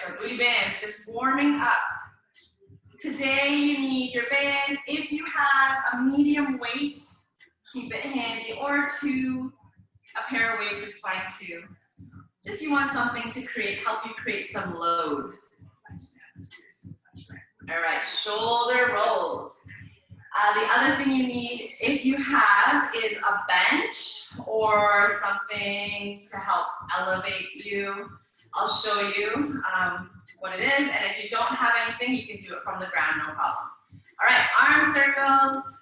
So booty bands, just warming up. Today you need your band. If you have a medium weight, keep it handy, or a pair of weights is fine too. Just you want something to help you create some load. All right, shoulder rolls. The other thing you need, if you have, is a bench or something to help elevate you. I'll show you what it is, and if you don't have anything, you can do it from the ground, no problem. All right, arm circles.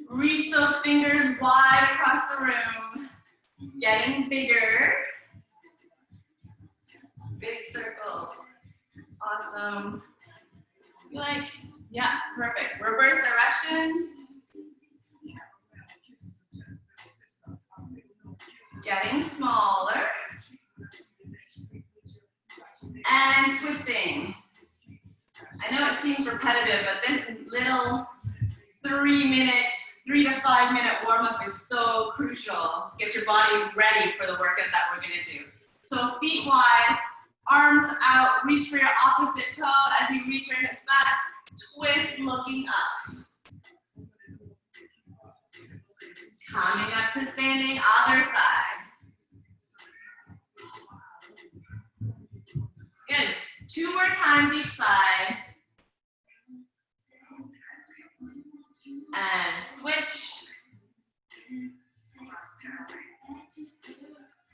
Reach those fingers wide across the room, getting bigger. Big circles. Awesome. Yeah, perfect. Reverse directions. Getting smaller. And twisting. I know it seems repetitive, but this little 3 to 5 minute warm up is so crucial to get your body ready for the workout that we're gonna do. So feet wide, arms out, reach for your opposite toe as you reach your hips back, twist looking up. Coming up to standing, other side. Good, 2 more times each side. And switch.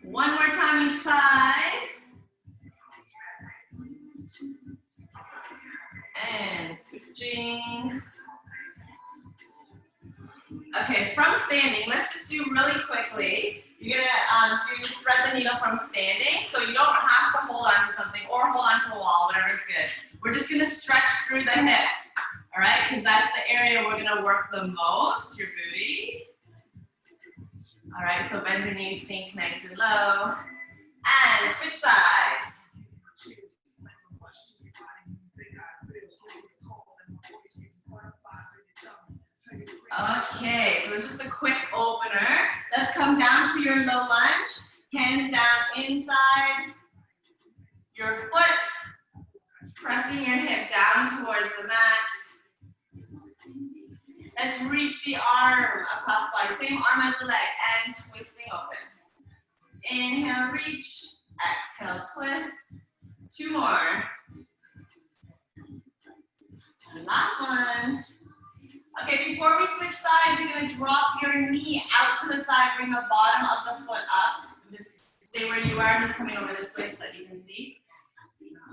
1 more time each side. And switching. Okay, from standing, let's just do really quickly. You're gonna thread the needle from standing, so you don't have to hold on to something or hold on to a wall, whatever's good. We're just gonna stretch through the hip, all right? Because that's the area we're gonna work the most, your booty. All right, so bend the knees, sink nice and low. And switch sides. Okay, so it's just a quick opener. Let's come down to your low lunge. Hands down inside your foot. Pressing your hip down towards the mat. Let's reach the arm across the body. Same arm as the leg and twisting open. Inhale, reach. Exhale, twist. 2 more. And last one. Okay, before we switch sides, you're gonna drop your knee out to the side, bring the bottom of the foot up. Just stay where you are, I'm just coming over this way so that you can see.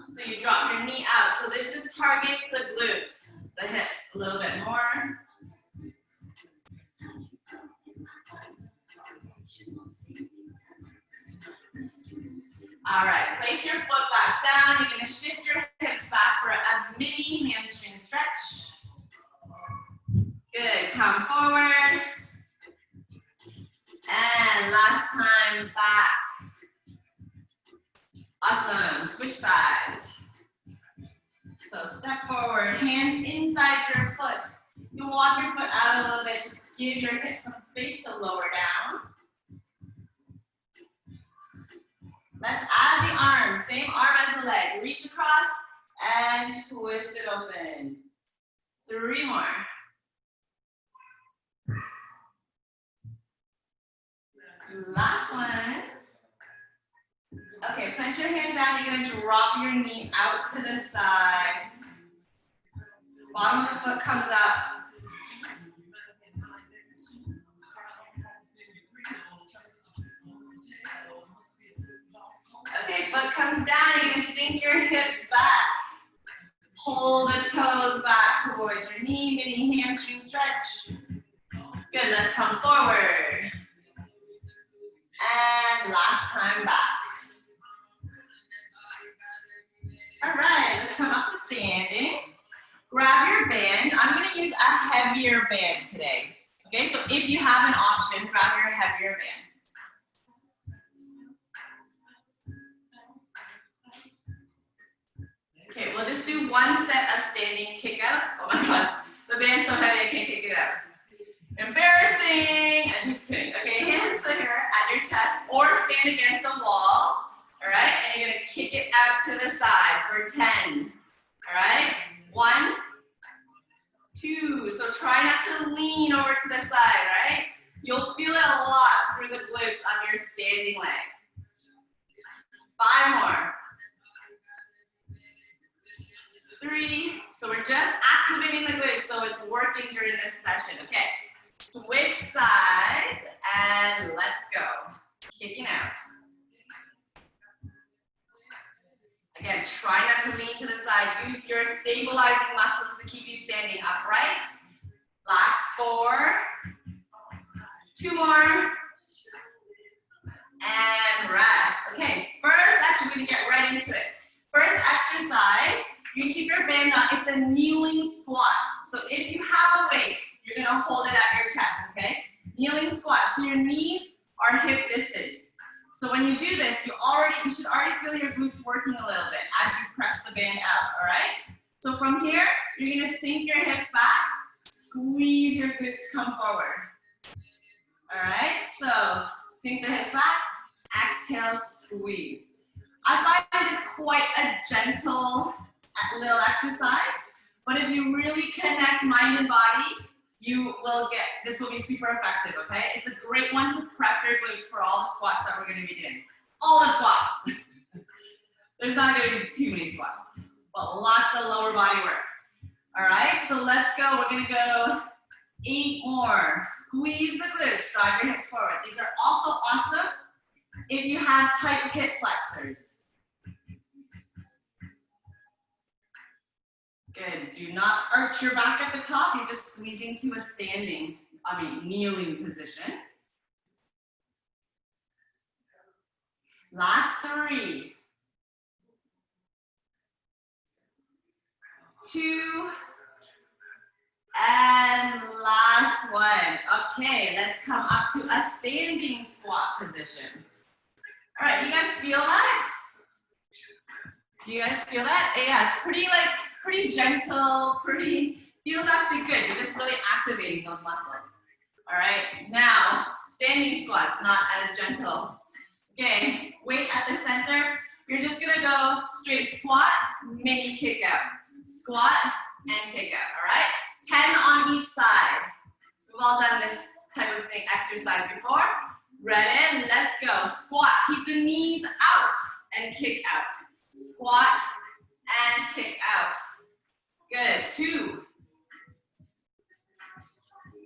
So you drop your knee out. So this just targets the glutes, the hips a little bit more. All right, place your foot back down. You're gonna shift your hips back for a mini hamstring stretch. Good, come forward. And last time back. Awesome, switch sides. So step forward, hand inside your foot. You can walk your foot out a little bit, just give your hips some space to lower down. Let's add the arm, same arm as the leg. Reach across and twist it open. 3 more. Last one. Okay, plant your hand down. You're gonna drop your knee out to the side. Bottom of the foot comes up. Okay, foot comes down. You're gonna sink your hips back. Pull the toes back towards your knee, mini hamstring stretch. Good, let's come forward. And last time back. All right, let's come up to standing. Grab your band. I'm gonna use a heavier band today. Okay, so if you have an option, grab your heavier band. Okay, we'll just do 1 set of standing kickouts. Oh my God, the band's so heavy I can't kick it out. Embarrassing. I'm just kidding. Okay, hands here at your chest or stand against the wall. All right, and you're out to the side for 10. All right? 1, 2. So try not to lean over to the side, right? You'll feel it a lot through the glutes on your standing leg. 5 more. 3. So we're just activating the glutes, so it's working during this session. Okay. Switch sides and let's go. Kicking out. Again, try not to lean to the side. Use your stabilizing muscles to keep you standing upright. Last 4. 2 more. And rest. Okay, first, actually, we're gonna get right into it. First exercise, you can keep your band on. It's a kneeling squat. So if you have a weight, you're gonna hold it at your chest, okay? Kneeling squat, so your knees are hip distance. So when you do this, you should already feel your glutes working a little bit as you press the band out, all right? So from here, you're gonna sink your hips back, squeeze your glutes, come forward. All right, so sink the hips back, exhale, squeeze. I find this quite a gentle little exercise, but if you really connect mind and body, this will be super effective, okay? It's a great one to prep your glutes for all the squats that we're gonna be doing. All the squats. There's not gonna be too many squats, but lots of lower body work. All right, so let's go. We're gonna go 8 more. Squeeze the glutes, drive your hips forward. These are also awesome if you have tight hip flexors. Good, do not arch your back at the top. You're just squeezing to a kneeling position. Last 3. 2. And last one. Okay, let's come up to a standing squat position. All right, you guys feel that? You guys feel that? Yeah, it's pretty gentle, feels actually good. You're just really activating those muscles. All right, now, standing squats, not as gentle. Okay, weight at the center. You're just gonna go straight squat, mini kick out. Squat and kick out, all right? 10 on each side. We've all done this type of exercise before. Ready? Let's go. Squat, keep the knees out and kick out. Squat and kick out. Good, 2.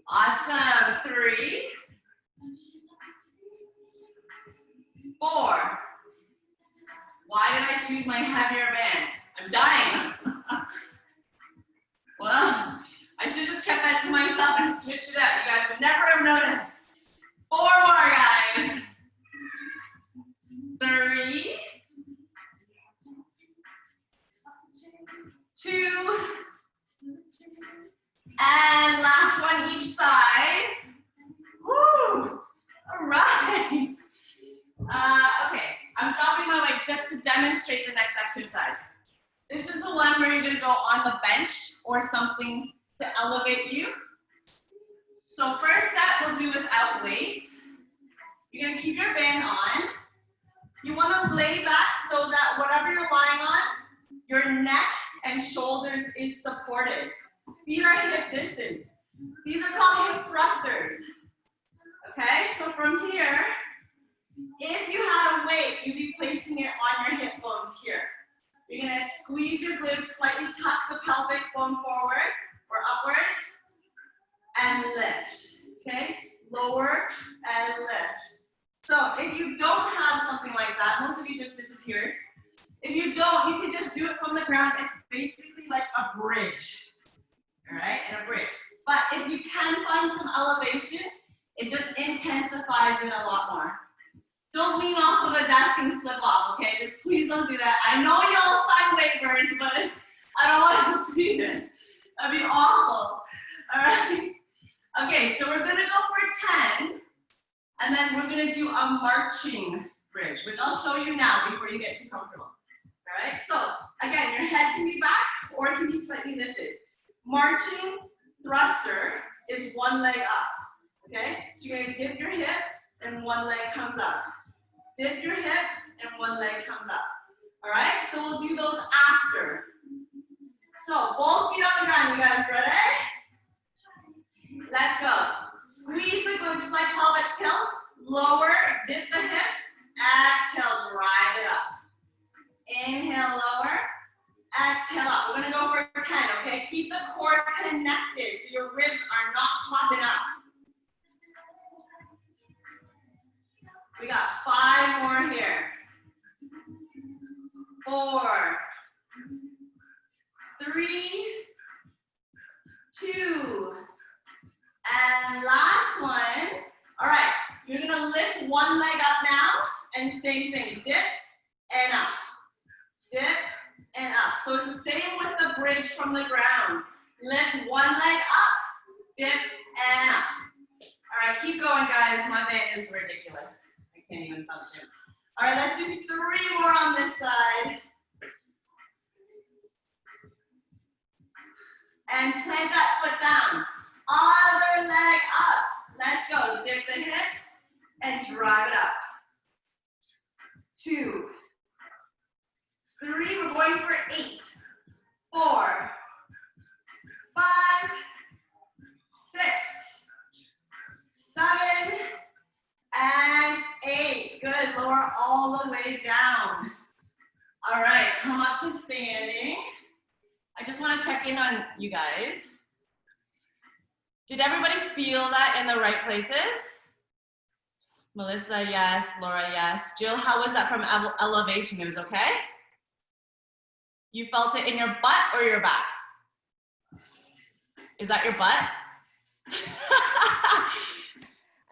Awesome, 3. 4. Why did I choose my heavier band? I'm dying. Well, I should have just kept that to myself and switched it up. You guys would never have noticed. 4 more, guys. 3. 2. And last one each side. Woo! All right. Okay, I'm dropping my weight just to demonstrate the next exercise. This is the one where you're gonna go on the bench or something to elevate you. So first set we'll do without weight. You're gonna keep your band on. You wanna lay back so that whatever you're lying on, your neck and shoulders is supported. Feet are hip distance. These are called hip thrusters. Okay, so from here, if you had a weight, you'd be placing it on your hip bones here. You're gonna squeeze your glutes, slightly tuck the pelvic bone forward or upwards, and lift, okay? Lower and lift. So if you don't have something like that, most of you just disappeared. If you don't, you can just do it from the ground. It's basically like a bridge, all right, and a bridge. But if you can find some elevation, it just intensifies it a lot more. Don't lean off of a desk and slip off, okay? Just please don't do that. I know y'all sign waivers, but I don't want to see this. That'd be awful, all right? Okay, so we're gonna go for 10, and then we're gonna do a marching bridge, which I'll show you now before you get too comfortable, all right? So, again, your head can be back or it can be slightly lifted. Marching thruster is one leg up, okay? So you're gonna dip your hip and one leg comes up. Dip your hip and one leg comes up. All right, so we'll do those after. So both feet on the ground, you guys ready? Let's go. Squeeze the glutes, slight pelvic tilt, lower, dip the hips, exhale, drive it up. Inhale, lower, exhale up. We're gonna go for 10, okay? Keep the core connected so your ribs are not popping up. We got 5 more here. 4, 3, 2, and last one. All right, you're gonna lift one leg up now, and same thing, dip and up, dip and up. So it's the same with the bridge from the ground. Lift one leg up, dip and up. All right, keep going, guys. My band is ridiculous. I can't even function. All right, let's do 3 more on this side. And plant that foot down. Other leg up. Let's go. Dip the hips and drive it up. 2, 3. We're going for 8, 4, 5, 6, 7, and 8. Good. Lower all the way down. All right. Come up to standing. I just want to check in on you guys. Did everybody feel that in the right places? Melissa, yes. Laura, yes. Jill, how was that from elevation? It was okay? You felt it in your butt or your back? Is that your butt?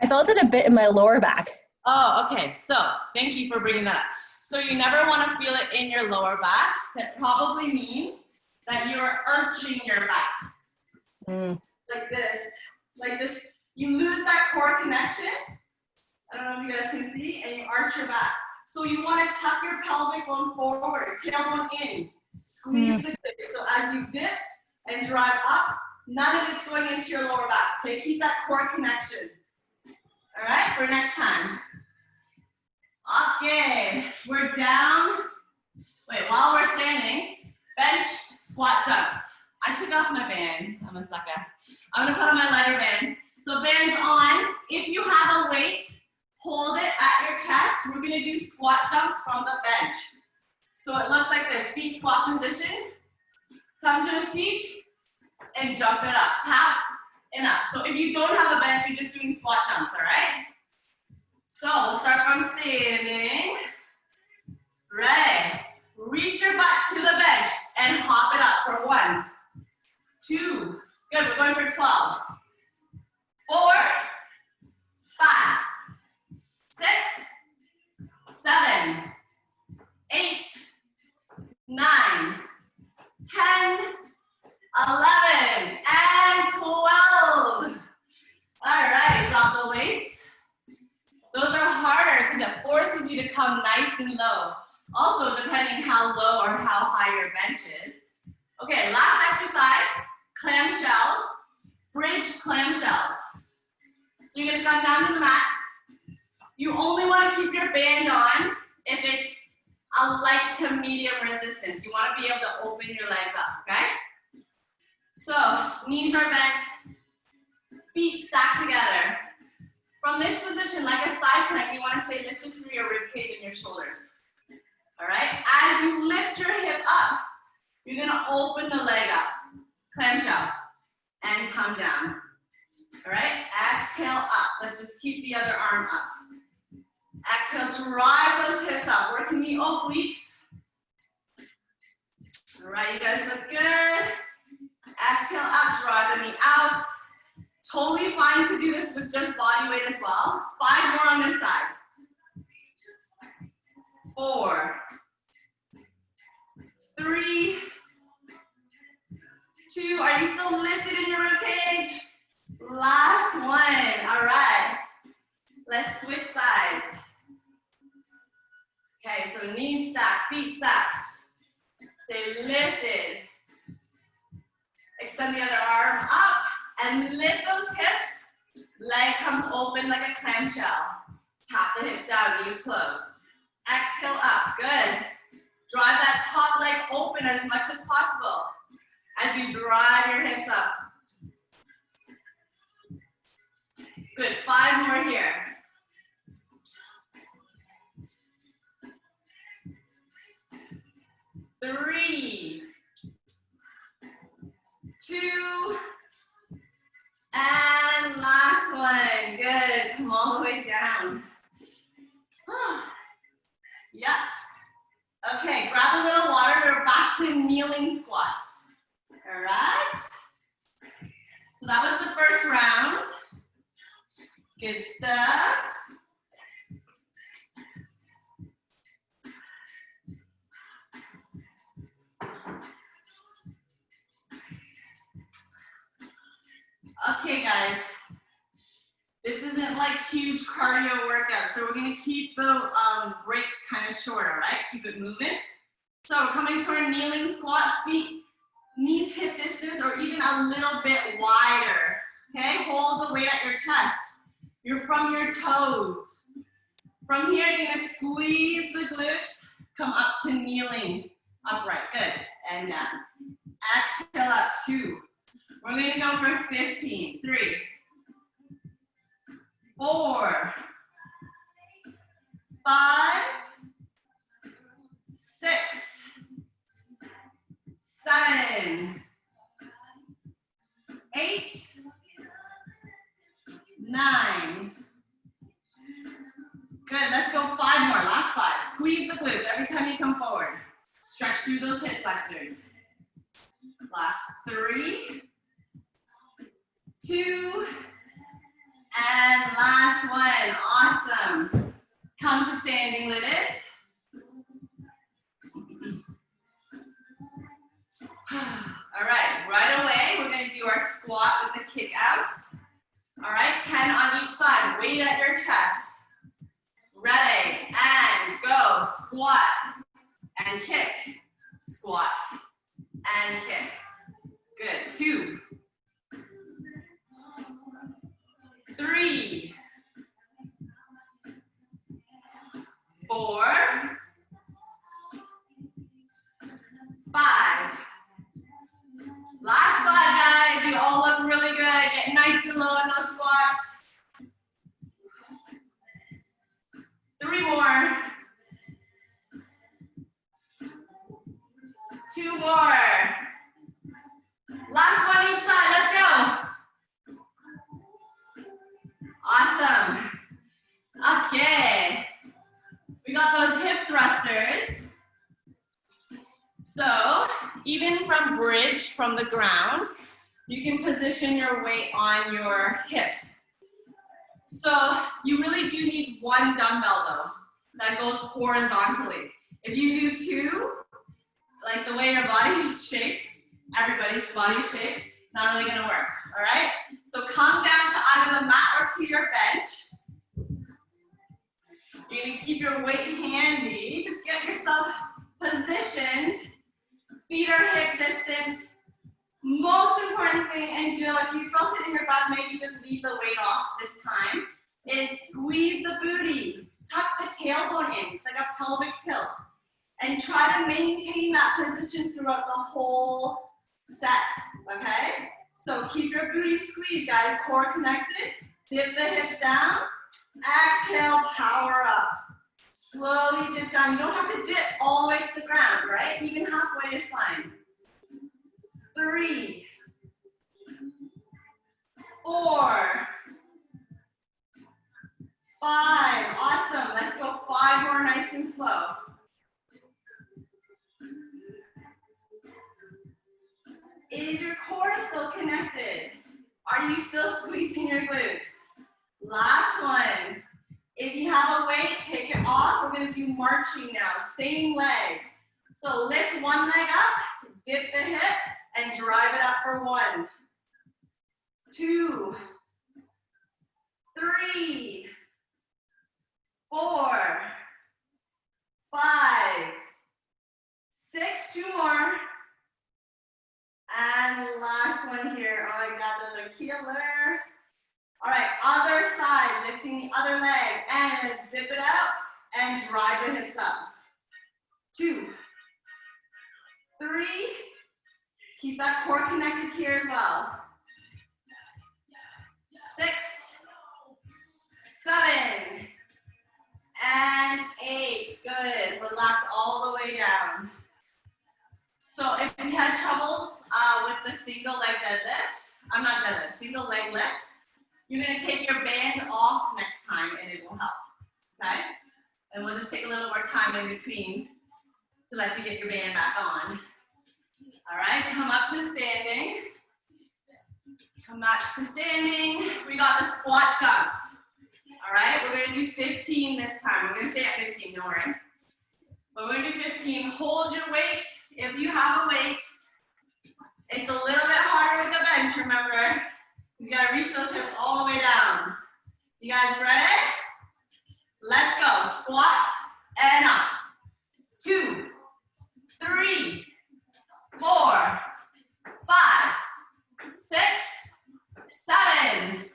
I felt it a bit in my lower back. Oh, okay. So thank you for bringing that up. So you never want to feel it in your lower back. That probably means that you're arching your back. Like this. Like just, you lose that core connection. I don't know if you guys can see, and you arch your back. So you want to tuck your pelvic bone forward, tailbone in. Squeeze the glutes. So as you dip and drive up, none of it's going into your lower back. Okay, keep that core connection. All right, for next time. Okay, we're down. Wait, while we're standing, bench squat jumps. I took off my band. I'm a sucker. I'm gonna put on my lighter band. So band's on. If you have a weight, hold it at your chest. We're gonna do squat jumps from the bench. So it looks like this, feet squat position. Come to a seat and jump it up. Tap and up. So if you don't have a bench, you're just doing squat jumps, all right? So we'll start from standing. Ready. Reach your butt to the bench and hop it up for 1, 2. Good, we're going for 12. 4, 5, 6, 7, 8, 9, 10, 11, and 12. All right, drop the weights. Those are harder because it forces you to come nice and low. Also, depending how low or how high your bench is. Okay, last exercise, clamshells, bridge clamshells. So you're gonna come down to the mat. You only wanna keep your band on if it's a light to medium resistance. You wanna be able to open your legs up, okay? So, knees are bent, feet stacked together. From this position, like a side plank, you wanna stay lifted through your rib cage and your shoulders. All right, as you lift your hip up, you're gonna open the leg up, clamshell, and come down. All right, exhale up. Let's just keep the other arm up. Exhale, drive those hips up, working the obliques. All right, you guys look good. Exhale up, drive the knee out. Totally fine to do this with just body weight as well. 5 more on this side. 4, 3, 2. Are you still lifted in your rib cage? Last one. All right. Let's switch sides. Okay, so knees stacked, feet stacked. Stay lifted. Extend the other arm up and lift those hips. Leg comes open like a clamshell. Tap the hips down, knees closed. Exhale up, good. Drive that top open as much as possible as you drive your hips up. Good, 5 more here. 3, 2, and last one. Good, come all the way down. Yep. Okay, grab a little water. We're back to kneeling squats. All right. So that was the first round. Good stuff. Okay, guys. This isn't like huge cardio workout, so we're gonna keep the breaks kind of shorter, right? Keep it moving. So we're coming to our kneeling squat, feet, knees hip distance, or even a little bit wider. Okay, hold the weight at your chest. You're from your toes. From here, you're gonna squeeze the glutes, come up to kneeling, upright, good, and down. Exhale up, 2. We're gonna go for 15, 3, 4, 5, 6, 7, 8, 9. Good, let's go 5 more, last 5. Squeeze the glutes every time you come forward. Stretch through those hip flexors. Last 3, 2, and last one. Awesome. Come to standing litis. All right, right away, we're gonna do our squat with the kick outs. All right, 10 on each side, weight at your chest. Ready, and go. Squat, and kick. Squat, and kick. Good, 2, 3, 4, 5. Last 5, guys. You all look really good. Get nice and low in those squats. 3 more. 2 more. Last one each side. Let's go. Awesome. Okay. We got those hip thrusters. So, even from bridge, from the ground, you can position your weight on your hips. So, you really do need 1 dumbbell though, that goes horizontally. If you do 2, like the way your body is shaped, everybody's body is shaped, not really gonna work, all right? So come down to either the mat or to your bench. You're gonna keep your weight handy. Just get yourself positioned. Feet are hip distance. Most important thing, and Jill, if you felt it in your butt, maybe just leave the weight off this time, is squeeze the booty. Tuck the tailbone in. It's like a pelvic tilt. And try to maintain that position throughout the whole set, okay? So keep your booty squeezed, guys. Core connected. Dip the hips down. Exhale, power up. Slowly dip down. You don't have to dip all the way to the ground, right? Even halfway is fine. 3, 4, 5. Awesome. Let's go 5 more nice and slow. Is your core still connected? Are you still squeezing your glutes? Last one. If you have a weight, take it off. We're gonna do marching now, same leg. So lift one leg up, dip the hip, and drive it up for 1, 2, 3, 4, 5, 6, 2 more. And last one here. Oh my God, those are killer. All right, other side, lifting the other leg. And let's dip it out and drive the hips up. 2, 3. Keep that core connected here as well. 6, 7, and 8. Good. Relax all the way down. So if you had troubles with the single leg deadlift, single leg lift, you're gonna take your band off next time and it will help, okay? And we'll just take a little more time in between to let you get your band back on. All right, come up to standing. Come back to standing. We got the squat jumps. All right, we're gonna do 15 this time. We're gonna stay at 15, don't worry. But we're gonna do 15. Hold your weight if you have a weight. It's a little bit harder with the bench, remember. You gotta reach those hips all the way down. You guys ready? Let's go. Squat and up. 2, 3, 4, 5, 6, 7,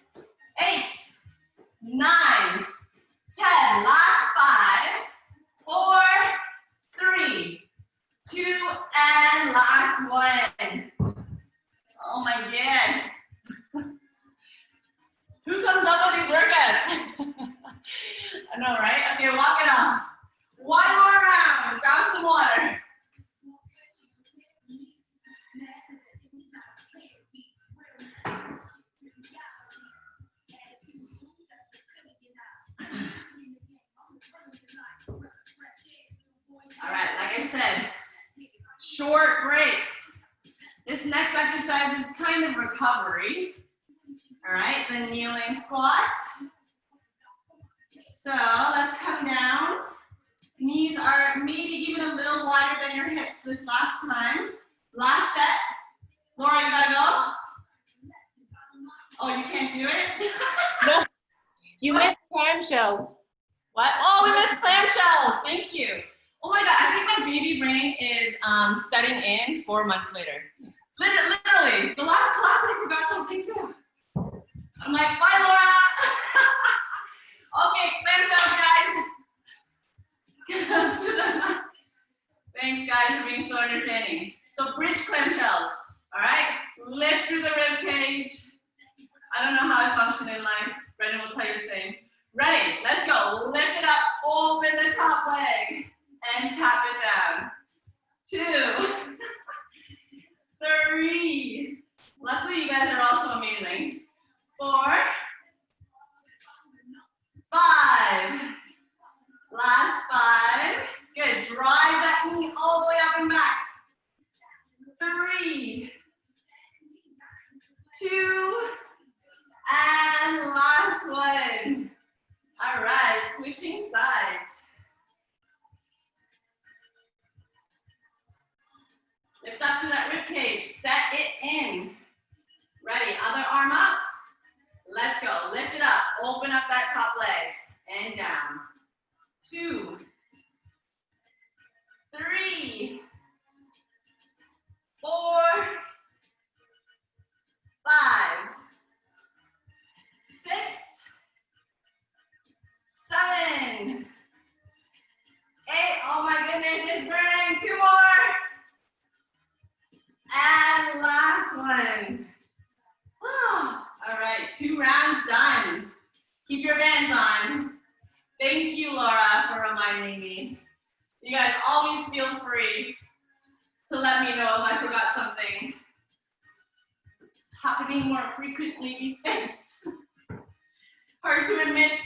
8, 9, 10. Last 5, 4, 3, 2, and last one. Oh my God. Who comes up with these workouts? I know, right? Okay, walk it off. One more round. Grab some water. All right, like I said, short breaks. This next exercise is kind of recovery. All right, the kneeling squat. So let's come down. Knees are maybe even a little wider than your hips this last time. Last set. Laura, you gotta go? Oh, you can't do it? No, you missed clamshells. What? Oh, we missed clamshells. Thank you. Oh my God, I think my baby brain is setting in 4 months later. Literally, the last class I forgot something too. I'm like, bye, Laura. Okay, clamshells, guys. Thanks, guys, for being so understanding. So bridge clamshells, all right? Lift through the rib cage. I don't know how I function in life. Brendan will tell you the same. Ready, let's go. Lift it up, open the top leg, and tap it down. 2, 3. Luckily, you guys are also amazing. 4, 5. Last 5. Good. Drive that knee all the way up and back. 3, 2, and last one. All right, switching sides. Lift up to that rib cage. Set it in. Ready? Other arm up. Let's go. Lift it up. Open up that top leg and down. 2, 3, 4, 5, 6, 7, 8. Oh my goodness, it's burning. 2 more. And last one. All right, 2 rounds done. Keep your bands on. Thank you, Laura, for reminding me. You guys always feel free to let me know if I forgot something. It's happening more frequently these days. Hard to admit.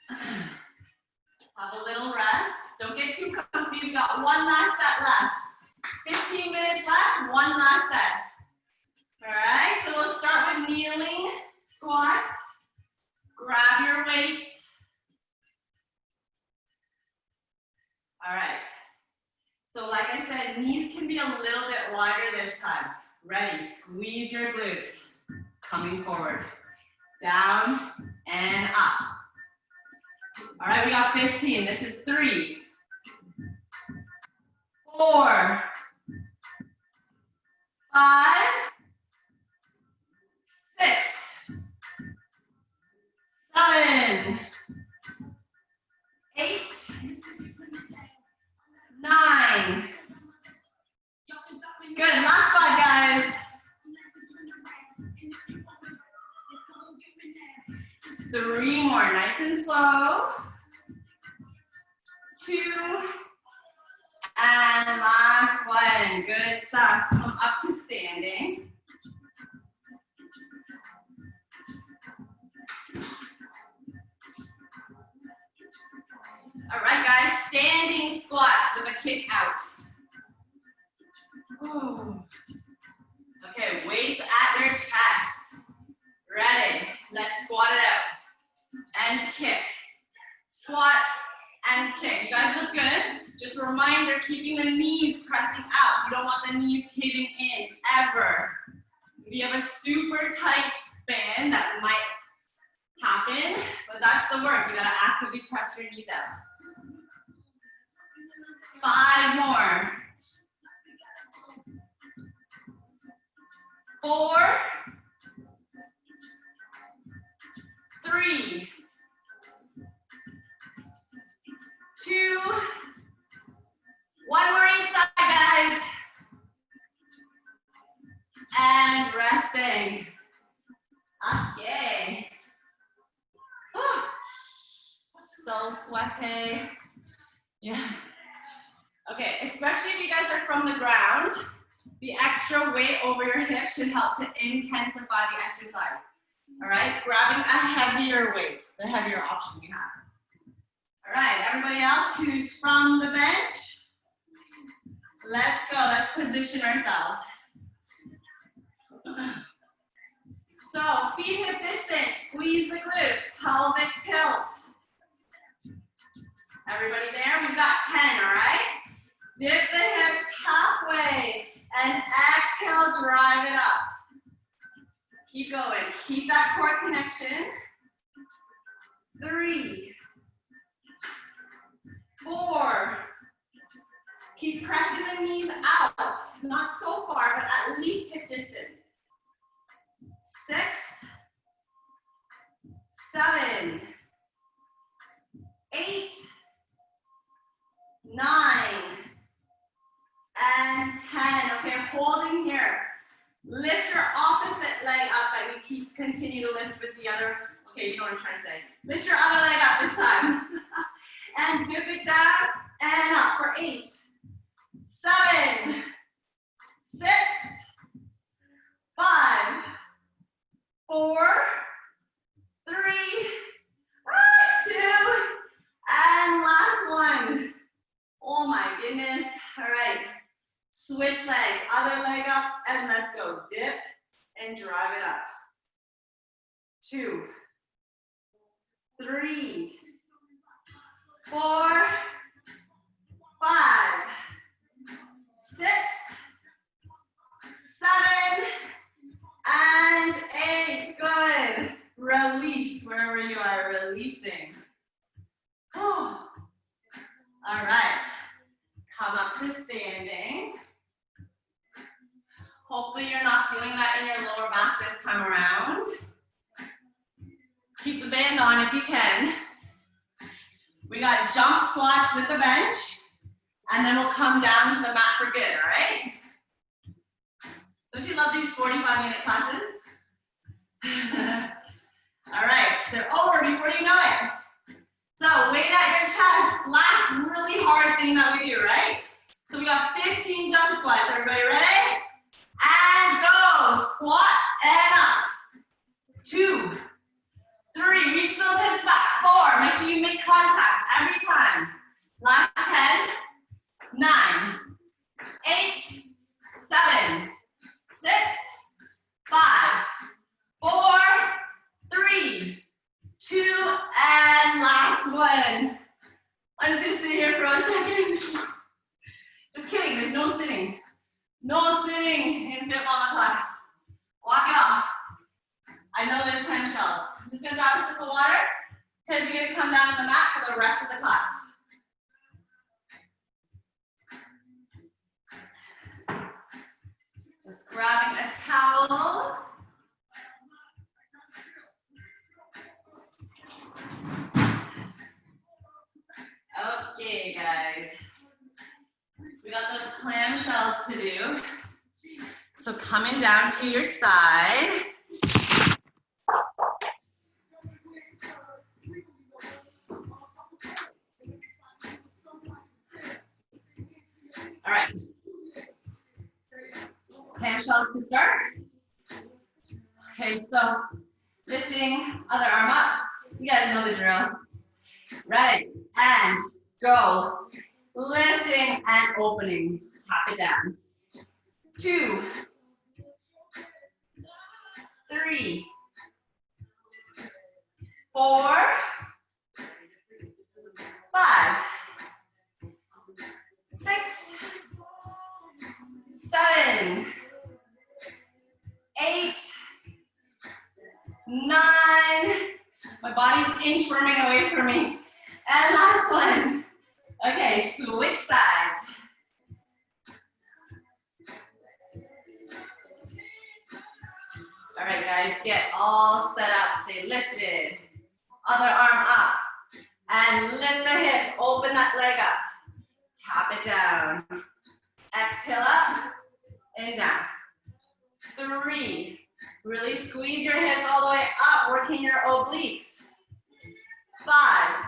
Have a little rest. Don't get too comfy. We got 1 last set left. 15 minutes left, 1 last set. All right, so we'll start with kneeling squats. Grab your weights. All right. So like I said, knees can be a little bit wider this time. Ready, squeeze your glutes. Coming forward. Down and up. All right, we got 15. This is 3, 4, 5, 6, 7, 8, 9, 9. Good, last 5, guys. 3 more, nice and slow. 2. And last one, good stuff. Come up to standing. All right, guys, standing squats with a kick out. Ooh. Okay, weights at your chest. Ready, let's squat it out. And kick. Squat and kick. You guys look good. Just a reminder, keeping the knees pressing out. You don't want the knees caving in, ever. If you have a super tight band, that might happen, but that's the work. You gotta actively press your knees out. 5 more. 4. 3. 2. 1 more each side, guys. And resting. Okay. Whew. So sweaty. Yeah. Okay, especially if you guys are from the ground, the extra weight over your hips should help to intensify the exercise. All right, grabbing a heavier weight, the heavier option you have. All right, everybody else who's from the bench, let's go, let's position ourselves. So, feet hip distance, squeeze the glutes, pelvic tilt. Everybody there? We've got 10, all right? Dip the hips halfway and exhale, drive it up. Keep going, keep that core connection. 3, 4. Keep pressing the knees out, not so far, but at least hip distance. 6, 7, 8, 9, and 10. Okay, holding here. Lift your opposite leg up and we continue to lift with the other. Okay, you know what I'm trying to say. Lift your other leg up this time. And dip it down and up for 8, 7, 6, 5, 4, 3, 2, and last one. Oh my goodness. All right. Switch leg, other leg up, and let's go. Dip and drive it up. 2, 3, 4, 5, 6, 7, and 8. Good. Release wherever you are releasing. Oh. All right. Come up to standing. Hopefully you're not feeling that in your lower back this time around. Keep the band on if you can. We got jump squats with the bench, and then we'll come down to the mat for good, all right? Don't you love these 45-minute classes? All right, they're over before you know it. So weight at your chest, last really hard thing that we do, right? So we got 15 jump squats, everybody ready? And go, squat and up. 2, 3, reach those hips back. 4, make sure you make contact every time. Last 10, 9, 8, 7, 6, 5, 4, 3, 2, and last one. I'm just gonna sit here for a second. Just kidding, there's no sitting. No sitting in Fit Mama class. Walk it off. I know there's clamshells. I'm just gonna grab a sip of water because you're gonna come down to the mat for the rest of the class. Just grabbing a towel. Okay, guys. We got those clamshells to do. So coming down to your side. All right. Clamshells to start. Okay, so lifting other arm up. You guys know the drill. Ready, and go. Lifting and opening. Tap it down. 2, 3, 4, 5, 6, 7, 8, 9. My body's inchworming away from me. And last one. Okay, switch sides. All right, guys, get all set up. Stay lifted. Other arm up. And lift the hips. Open that leg up. Tap it down. Exhale up and down. 3. Really squeeze your hips all the way up, working your obliques. 5,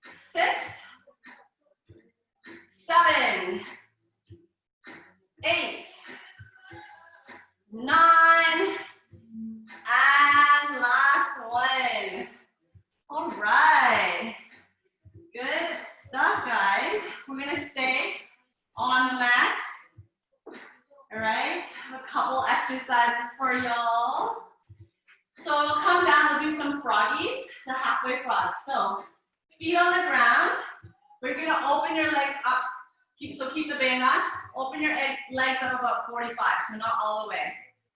6, 7, 8, 9, and last one. All right. Good stuff, guys. We're gonna stay on the mat. All right, a couple exercises for y'all. So we'll come down, we'll do some froggies, the halfway frogs. So feet on the ground. We're gonna open your legs up. So keep the band on. Open your legs up about 45, so not all the way,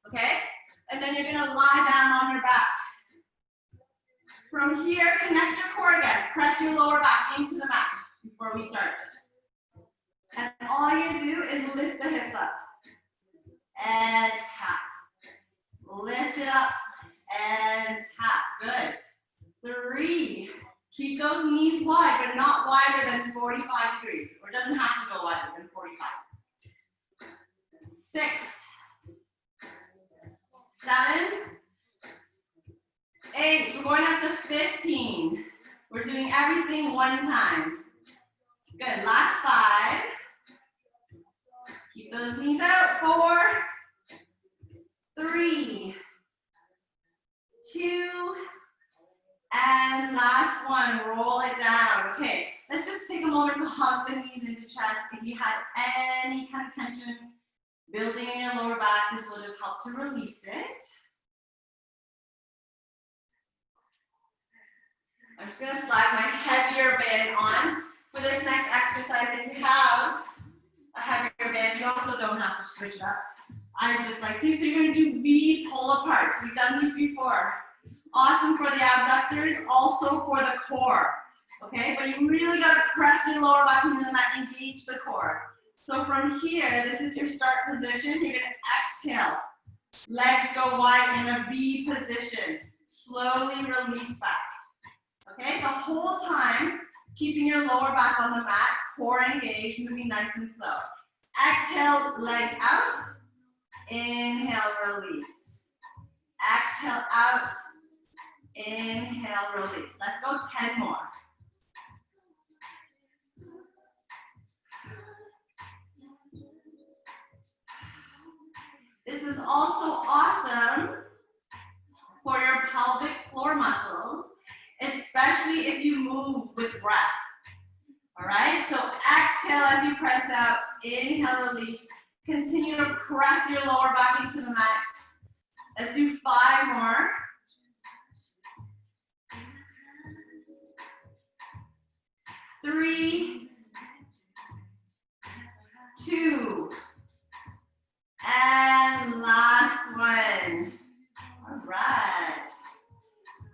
okay? And then you're gonna lie down on your back. From here, connect your core again. Press your lower back into the mat before we start. And all you do is lift the hips up. And tap. Lift it up and tap. Good. 3. Keep those knees wide, but not wider than 45 degrees. Or it doesn't have to go wider than 45. 6, 7, 8. We're going up to 15. We're doing everything one time. Good. Last 5. Keep those knees out. 4, 3, 2, and last one. Roll it down. Okay, let's just take a moment to hug the knees into chest. If you had any kind of tension building in your lower back, this will just help to release it. I'm just gonna slide my heavier band on for this next exercise. If you have a heavier band, you also don't have to switch it up. I just like to. So you're gonna do V pull aparts. We've done these before. Awesome for the abductors, also for the core. Okay, but you really gotta press your lower back into the mat, engage the core. So from here, this is your start position. You're gonna exhale. Legs go wide in a V position. Slowly release back. Okay, the whole time, keeping your lower back on the mat, core engaged, moving nice and slow. Exhale, leg out. Inhale, release. Exhale, out. Inhale, release. Let's go 10 more. This is also awesome for your pelvic floor muscles, especially if you move with breath. All right, so exhale as you press out, inhale, release. Continue to press your lower back into the mat. Let's do 5 more. Three, 2, and last one. All right.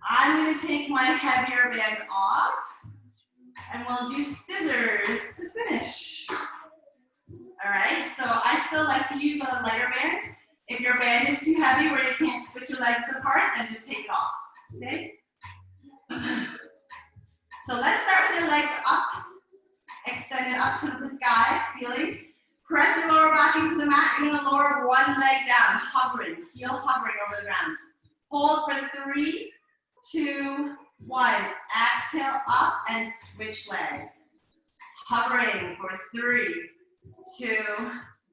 I'm going to take my heavier band off, and we'll do scissors to finish. All right, so I still like to use a lighter band. If your band is too heavy where you can't split your legs apart, then just take it off, okay? So let's start with your legs up, extend extend it up to the sky, ceiling. Press your lower back into the mat. You're gonna lower one leg down, hovering, heel hovering over the ground. Hold for 3, 2, 1. Exhale up and switch legs. Hovering for 3, 2,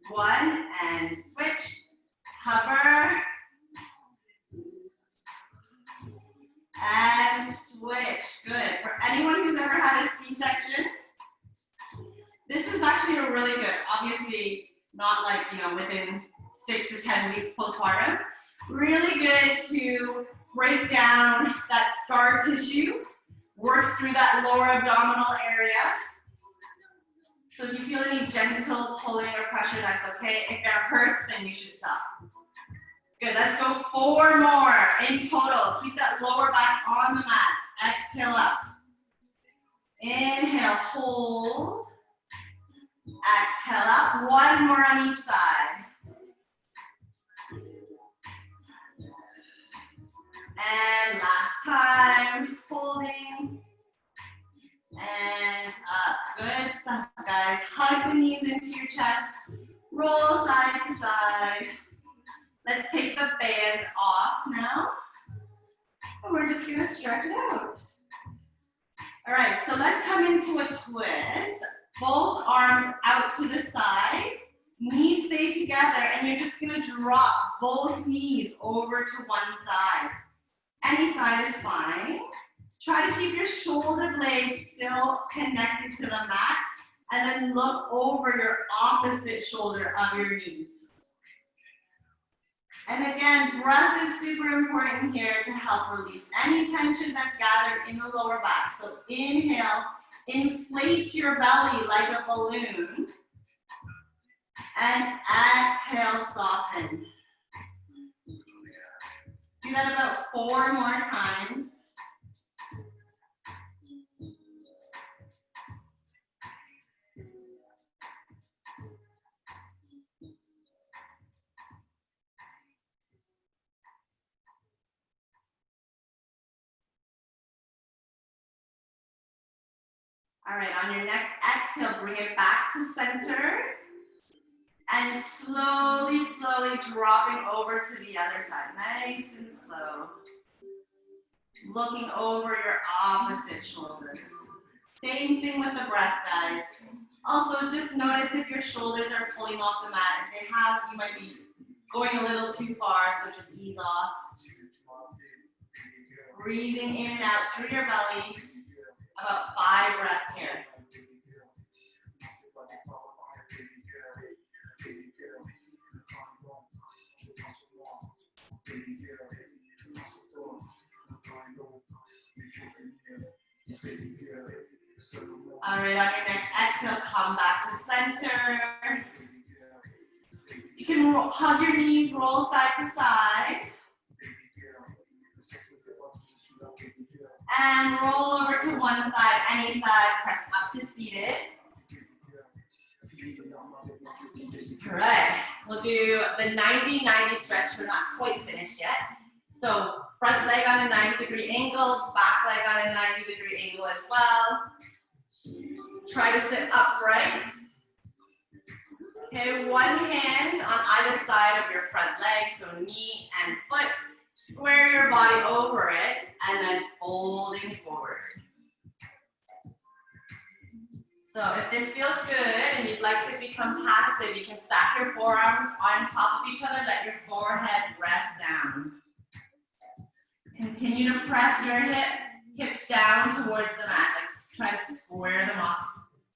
1, and switch. Hover. And switch. Good. For anyone who's ever had a C-section, this is actually a really good, obviously not like, within 6 to 10 weeks postpartum. Really good to break down that scar tissue, work through that lower abdominal area. So if you feel any gentle pulling or pressure, that's okay. If it hurts, then you should stop. Good, let's go 4 more in total. Keep that lower back on the mat. Exhale up. Inhale, hold. Exhale up. 1 more on each side. And last time, holding. And up. Good stuff, guys. Hug the knees into your chest. Roll side to side. Let's take the band off now. And we're just gonna stretch it out. All right, so let's come into a twist. Both arms out to the side. Knees stay together, and you're just gonna drop both knees over to one side. Any side is fine. Try to keep your shoulder blades still connected to the mat, and then look over your opposite shoulder of your knees. And again, breath is super important here to help release any tension that's gathered in the lower back. So inhale, inflate your belly like a balloon. And exhale, soften. Do that about 4 more times. All right, on your next exhale, bring it back to center. And slowly, slowly dropping over to the other side. Nice and slow. Looking over your opposite shoulder. Same thing with the breath, guys. Also, just notice if your shoulders are pulling off the mat. If they have, you might be going a little too far, so just ease off. Breathing in and out through your belly. About 5 breaths here. All right, on your next exhale, come back to center. You can hug your knees, roll side to side. And roll over to one side, any side, press up to seated. All right, we'll do the 90-90 stretch. We're not quite finished yet. So front leg on a 90-degree angle, back leg on a 90-degree angle as well. Try to sit upright. Okay, one hand on either side of your front leg, so knee and foot. Square your body over it, and then folding forward. So if this feels good and you'd like to become passive, you can stack your forearms on top of each other, let your forehead rest down. Continue to press your hips down towards the mat. Let's try to square them off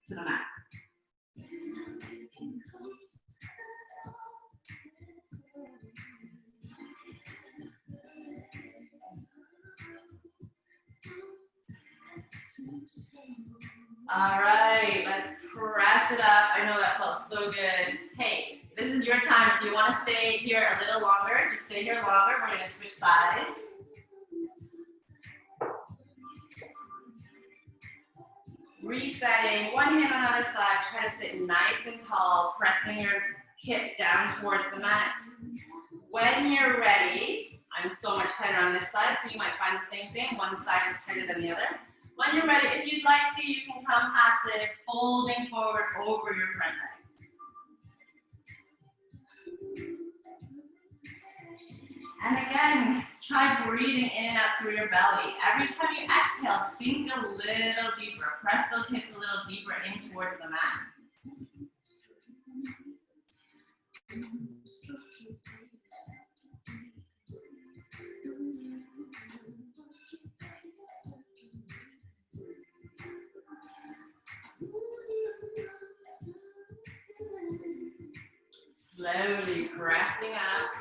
to the mat. All right, let's press it up. I know that felt so good. Hey, this is your time. If you want to stay here a little longer, just stay here longer. We're going to switch sides. Resetting, one hand on either side. Try to sit nice and tall, pressing your hip down towards the mat. When you're ready, I'm so much tighter on this side, so you might find the same thing. One side is tighter than the other. When you're ready, if you'd like to, you can come passive, folding forward over your front leg. And again, try breathing in and out through your belly. Every time you exhale, sink a little deeper. Press those hips a little deeper in towards the mat. Slowly pressing up.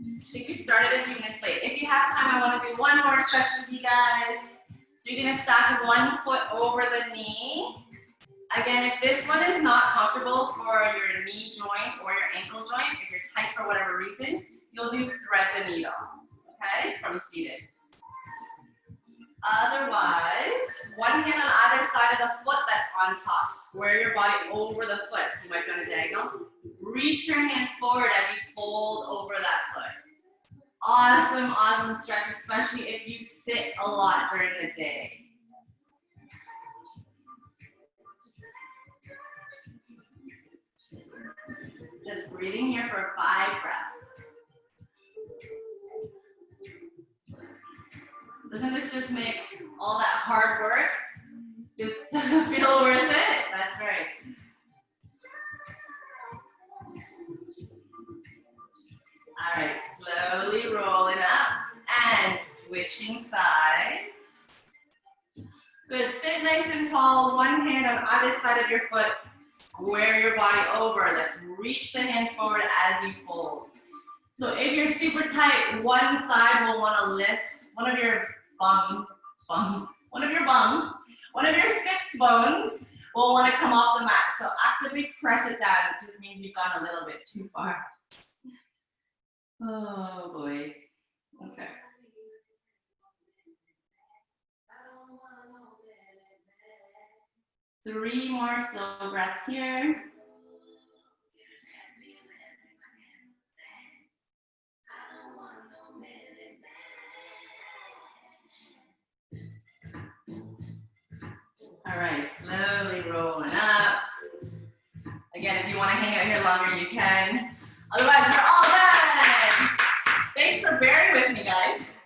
I think we started a few minutes late. If you have time, I want to do one more stretch with you guys. So you're going to stack one foot over the knee. Again, if this one is not comfortable for your knee joint or your ankle joint, if you're tight for whatever reason, you'll do thread the needle, okay, from seated. Otherwise, one hand on either side of the foot that's on top. Square your body over the foot. So you might be on a diagonal. Reach your hands forward as you fold over that foot. Awesome, awesome stretch, especially if you sit a lot during the day. Just breathing here for 5 breaths. Doesn't this just make all that hard work just feel worth it? That's right. All right, slowly rolling up and switching sides. Good, sit nice and tall, one hand on either side of your foot. Square your body over. Let's reach the hands forward as you fold. So if you're super tight, one side will want to lift one of your one of your six bones will want to come off the mat. So actively press it down. It just means you've gone a little bit too far. Oh boy. Okay. Three more slow breaths here. All right, slowly rolling up. Again, if you want to hang out here longer, you can. Otherwise, we're all done. Thanks for bearing with me, guys.